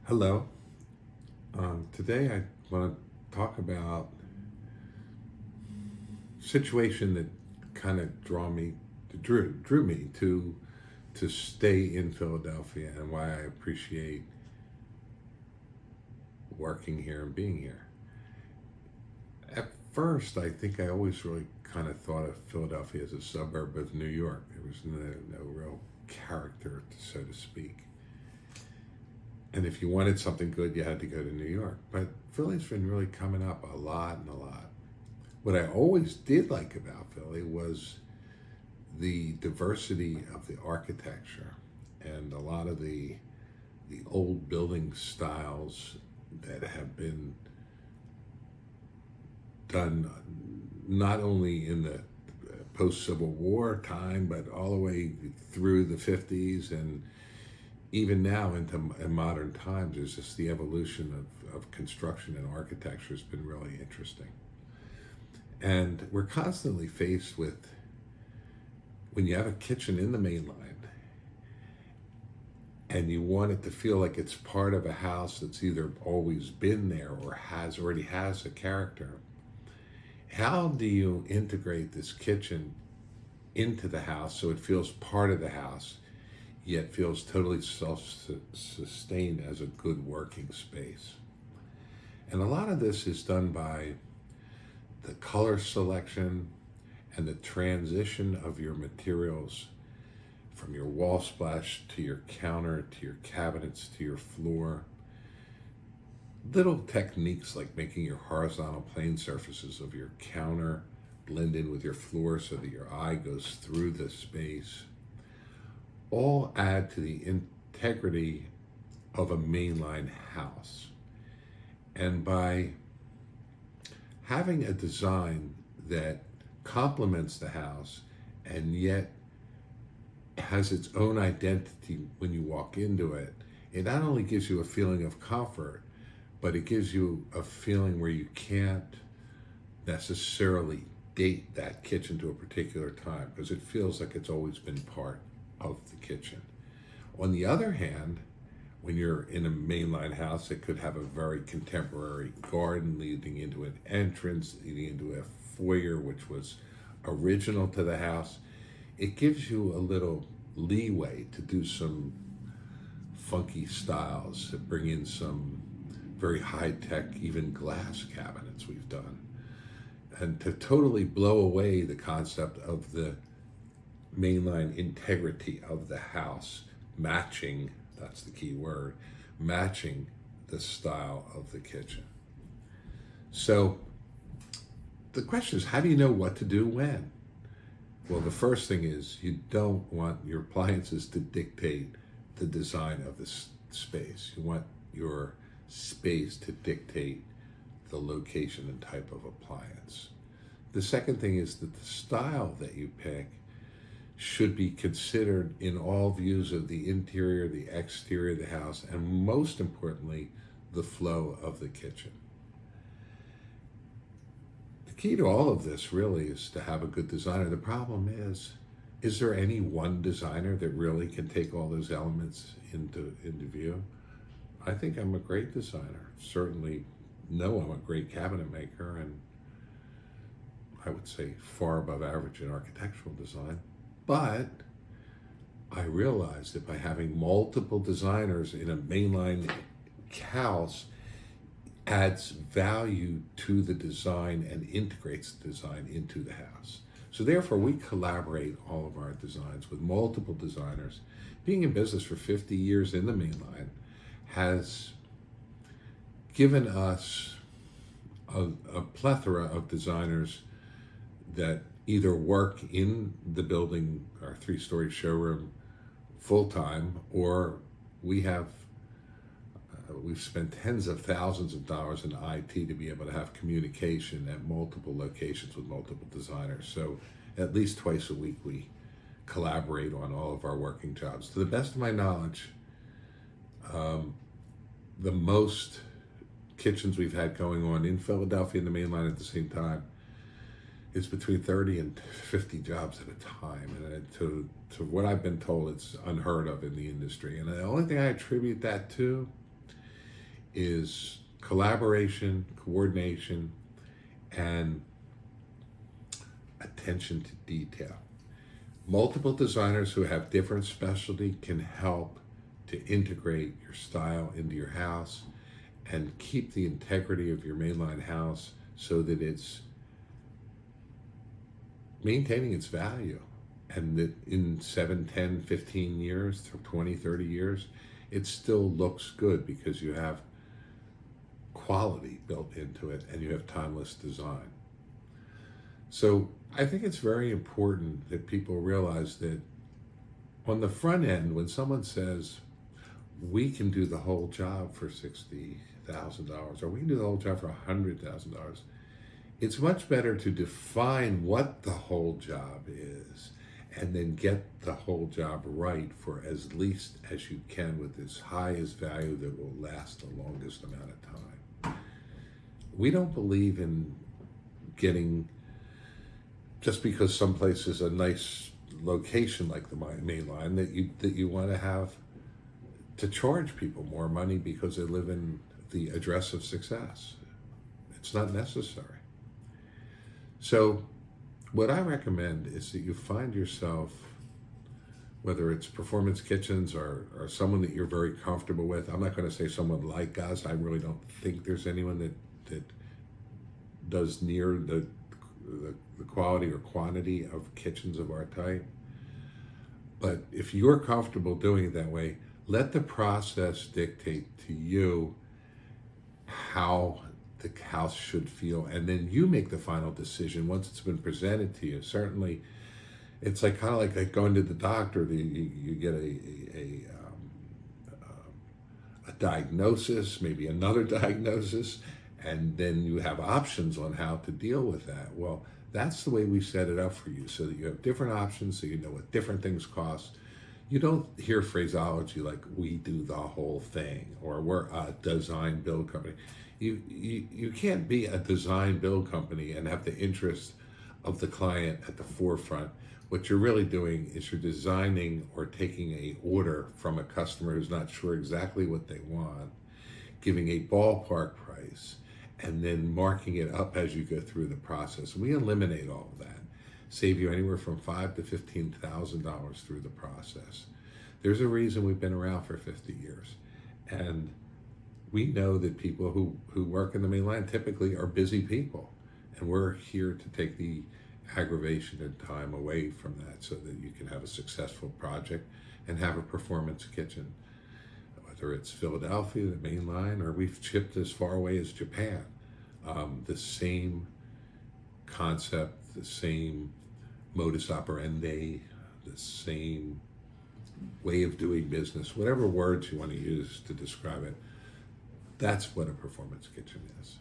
Hello. Today I want to talk about a situation that kind of drew me to stay in Philadelphia and why I appreciate working here and being here. At first, I think I always really kind of thought of Philadelphia as a suburb of New York. There was no real character, so to speak. And if you wanted something good, you had to go to New York. But Philly's been really coming up a lot and a lot. What I always did like about Philly was the diversity of the architecture and a lot of the old building styles that have been done not only in the post Civil War time, but all the way through the 50s and even now into in modern times. Is just the evolution of construction and architecture has been really interesting. And we're constantly faced with when you have a kitchen in the main line and you want it to feel like it's part of a house that's either always been there or has a character. How do you integrate this kitchen into the house so it feels part of the house, yet feels totally self-sustained as a good working space? And a lot of this is done by the color selection and the transition of your materials from your wall splash to your counter to your cabinets to your floor. Little techniques like making your horizontal plane surfaces of your counter blend in with your floor so that your eye goes through the space all add to the integrity of a mainline house. And by having a design that complements the house and yet has its own identity when you walk into it, it not only gives you a feeling of comfort, but it gives you a feeling where you can't necessarily date that kitchen to a particular time because it feels like it's always been part of the kitchen. On the other hand, when you're in a mainline house, it could have a very contemporary garden leading into an entrance, leading into a foyer, which was original to the house. It gives you a little leeway to do some funky styles, to bring in some very high-tech, even glass cabinets we've done, and to totally blow away the concept of the mainline integrity of the house matching, that's the key word, matching the style of the kitchen. So the question is, how do you know what to do when? Well, the first thing is you don't want your appliances to dictate the design of the space. You want your space to dictate the location and type of appliance. The second thing is that the style that you pick should be considered in all views of the interior, the exterior of the house, and most importantly, the flow of the kitchen. The key to all of this really is to have a good designer. The problem is there any one designer that really can take all those elements into view? I think I'm a great designer. Certainly know I'm a great cabinet maker, and I would say far above average in architectural design. But I realized that by having multiple designers in a mainline house adds value to the design and integrates the design into the house. So therefore, we collaborate all of our designs with multiple designers. Being in business for 50 years in the mainline has given us a plethora of designers that either work in the building, our three-story showroom, full-time, or we've spent tens of thousands of dollars in IT to be able to have communication at multiple locations with multiple designers. So at least twice a week we collaborate on all of our working jobs. To the best of my knowledge, the most kitchens we've had going on in Philadelphia and the main line at the same time is between 30 and 50 jobs at a time. And to what I've been told, it's unheard of in the industry. And the only thing I attribute that to is collaboration, coordination, and attention to detail. Multiple designers who have different specialty can help to integrate your style into your house and keep the integrity of your mainline house so that it's maintaining its value, and that in 7, 10, 15 years, 20, 30 years, it still looks good because you have quality built into it and you have timeless design. So I think it's very important that people realize that on the front end, when someone says, we can do the whole job for $60,000 or we can do the whole job for $100,000, it's much better to define what the whole job is and then get the whole job right for as least as you can with as high as value that will last the longest amount of time. We don't believe in getting, just because someplace is a nice location like the main line, that you want to have to charge people more money because they live in the address of success. It's not necessary. So what I recommend is that you find yourself, whether it's performance kitchens or someone that you're very comfortable with. I'm not going to say someone like us. I really don't think there's anyone that does near the quality or quantity of kitchens of our type. But if you're comfortable doing it that way, let the process dictate to you how the house should feel, and then you make the final decision once it's been presented to you. Certainly, it's like kind of like going to the doctor. You get a diagnosis, maybe another diagnosis, and then you have options on how to deal with that. Well, that's the way we set it up for you, so that you have different options, so you know what different things cost. You don't hear phraseology like we do the whole thing or we're a design build company. You can't be a design build company and have the interest of the client at the forefront. What you're really doing is you're designing or taking a order from a customer who's not sure exactly what they want, giving a ballpark price, and then marking it up as you go through the process. We eliminate all of that, save you anywhere from $5,000 to $15,000 through the process. There's a reason we've been around for 50 years, and we know that people who work in the main line typically are busy people, and we're here to take the aggravation and time away from that so that you can have a successful project and have a performance kitchen. Whether it's Philadelphia, the main line, or we've shipped as far away as Japan, the same concept, the same modus operandi, the same way of doing business, whatever words you want to use to describe it. That's what a performance kitchen is.